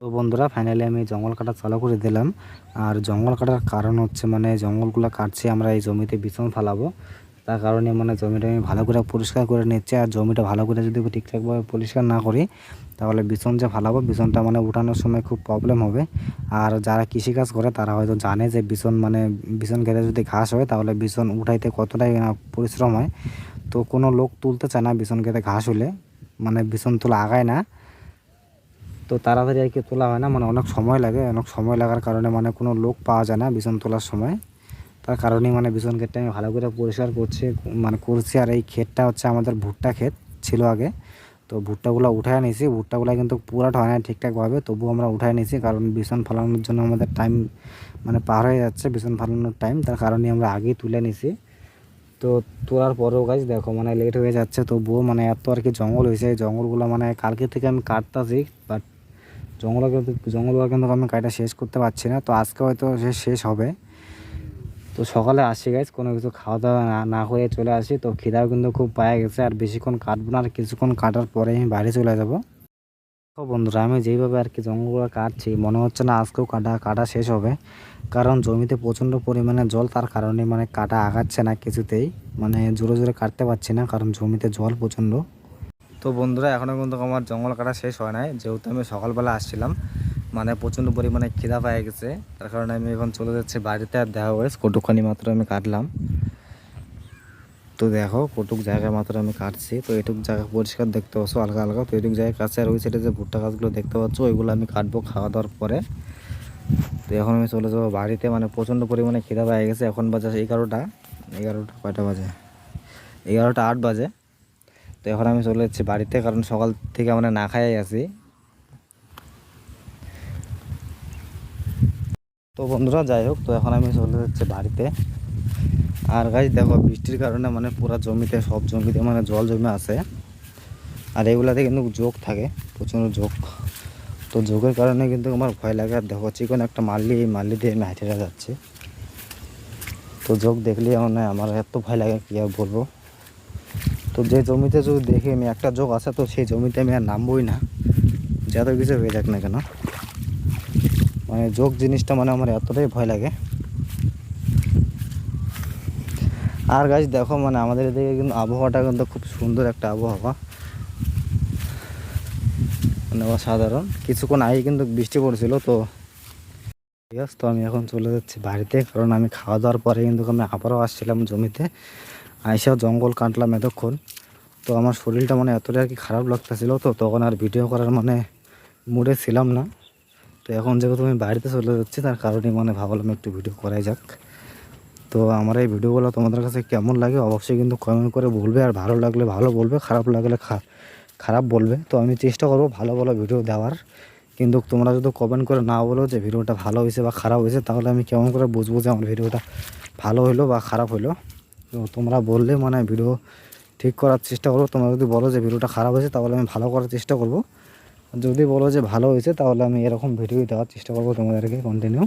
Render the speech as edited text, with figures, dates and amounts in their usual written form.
তো বন্ধুরা ফাইনালি আমি জঙ্গল কাটা চালু করে দিলাম। আর জঙ্গল কাটার কারণ হচ্ছে জঙ্গলগুলো কাটছি আমরা এই জমিতে বিছন ফেলাবো, তার কারণে জমিটা আমি ভালো করে পরিষ্কার করে নিচ্ছি। আর জমিটা ভালো করে যদি ঠিকঠাকভাবে পরিষ্কার না করি তাহলে বিছন যে ফেলাবো বিছনটা উঠানোর সময় খুব প্রবলেম হবে। আর যারা কৃষিকাজ করে তারা হয়তো জানে যে বিছন খেতে যদি ঘাস হয় তাহলে বিছন উঠাইতে কতটাই পরিশ্রম হয়। তো কোনো লোক তুলতে চায় না বিছন খেতে ঘাস হলে, বিছন তোলা আগায় না। তো তাড়াতাড়ি আর কি তোলা হয় না, অনেক সময় লাগে। অনেক সময় লাগার কারণে কোনো লোক পাওয়া যায় না বিছন তোলার সময়। তার কারণেই বিছন ক্ষেতটা আমি ভালো করে পরিষ্কার করছি। আর এই ক্ষেতটা হচ্ছে আমাদের ভুট্টা ক্ষেত ছিল আগে। তো ভুট্টাগুলো উঠায় নিয়েছি। ভুট্টাগুলো কিন্তু পুরাটা হয় না ঠিকঠাকভাবে, তবুও আমরা উঠায় নিয়েছি কারণ বিছন ফলানোর জন্য আমাদের টাইম পার হয়ে যাচ্ছে বিছন ফলানোর টাইম। তার কারণে আমরা আগেই তুলে নিয়েছি। তো তোলার পরেও গাছ দেখো লেট হয়ে যাচ্ছে, তবুও এত আর কি জঙ্গল হয়েছে। এই জঙ্গলগুলো কালকে থেকে আমি কাটতেছি, বাট জঙ্গলগুলো কিন্তু আমি কাটা শেষ করতে পারছি না। তো আজকে হয়তো শেষ হবে। তো সকালে আসি গাইজ, কোনো কিছু খাওয়া দাওয়া না করে চলে আসি। তো খিদাও কিন্তু খুব পায়ে গেছে, আর বেশিক্ষণ কাটবো না, আর কিছুক্ষণ কাটার পরে আমি বাইরে চলে যাব। তো বন্ধুরা আমি যেইভাবে আর কি জঙ্গলগুলো কাটছি মনে হচ্ছে না আজকেও কাটা শেষ হবে, কারণ জমিতে প্রচণ্ড পরিমাণে জল। তার কারণে কাটা আগাচ্ছে না কিছুতেই, জোরে জোরে কাটতে পারছি না কারণ জমিতে জল প্রচণ্ড। তো বন্ধুরা এখনও কিন্তু আমার জঙ্গল কাটা শেষ হয় নাই, যেহেতু আমি সকালবেলা আসছিলাম প্রচণ্ড পরিমাণে খিদা পেয়ে গেছে। তার কারণে আমি এখন চলে যাচ্ছি বাড়িতে। আর দেখা হয়েছে কটুকখানি মাত্র আমি কাটলাম। তো দেখো কটুক জায়গায় মাত্র আমি কাটছি। তো এটুক জায়গা পরিষ্কার দেখতে পাচ্ছ হালকা হালকা। তো এটুক জায়গায় কাছে আর ওই সাইডে যে ভুট্টা গাছগুলো দেখতে পাচ্ছ ওইগুলো আমি কাটবো খাওয়া দাওয়ার পরে। তো এখন আমি চলে যাবো বাড়িতে, প্রচণ্ড পরিমাণে খিদা পেয়ে গেছে। এখন বাজে 11টা কয়টা বাজে, 11টা 8 বাজে। তো এখন আমি চলে যাচ্ছি বাড়িতে, কারণ সকাল থেকে না খাইয়াই আছি। তো বন্ধুরা যাই হোক, তো এখন আমি চলে যাচ্ছি বাড়িতে। আর গাছ দেখো বৃষ্টির কারণে পুরো জমিতে সব জমিতে জল জমে আছে। আর এগুলাতে কিন্তু জোক থাকে, প্রচণ্ড জোক। তো জোকের কারণে কিন্তু আমার ভয় লাগে। আর দেখো চিকন একটা মাল্লি দিয়ে আমি হেঁটে যাচ্ছি। তো জোক দেখলে আমার এত ভয় লাগে কি আর বলবো। তো যে জমিতে যদি দেখি আমি একটা জোক আছে, তো সেই জমিতে আমি আর নামবই না, যত কিছু হয়ে যাক না কেন। জোক জিনিসটা আমার এতটাই ভয় লাগে। আর গাছ দেখো আমাদের এদিকে কিন্তু আবহাওয়াটা কিন্তু খুব সুন্দর একটা আবহাওয়া, অসাধারণ। কিছুক্ষণ আগে কিন্তু বৃষ্টি পড়ছিল। তো ঠিক আছে, তো আমি এখন চলে যাচ্ছি বাড়িতে, কারণ আমি খাওয়া দাওয়ার পরে কিন্তু আমি আবারও আসছিলাম জমিতে। আইসাও জঙ্গল কাটলাম এতক্ষণ। তো আমার শরীরটা এতটাই আর কি খারাপ লাগতেছিল, তো তখন আর ভিডিও করার মুডে ছিলাম না। তো এখন যেহেতু আমি বাড়িতে চলে যাচ্ছি তার কারণে ভাবলাম একটু ভিডিও করাই যাক। তো আমার এই ভিডিওগুলো তোমাদের কাছে কেমন লাগে অবশ্যই কিন্তু কমেন্ট করে বলবে। আর ভালো লাগলে ভালো বলবে, খারাপ লাগলে খারাপ বলবে। তো আমি চেষ্টা করবো ভালো ভালো ভিডিও দেওয়ার। কিন্তু তোমরা যদি কমেন্ট করে না বলো যে ভিডিওটা ভালো হয়েছে বা খারাপ হয়েছে, তাহলে আমি কেমন করে বুঝবো যে আমার ভিডিওটা ভালো হইলো বা খারাপ হইলো। তো তোমরা বললে ভিডিও ঠিক করার চেষ্টা করবো। তোমরা যদি বলো যে ভিডিওটা খারাপ হয়েছে তাহলে আমি ভালো করার চেষ্টা করব। যদি বলো যে ভালো হয়েছে তাহলে আমি এরকম ভিডিও দেওয়ার চেষ্টা করবো তোমাদেরকে কন্টিনিউ।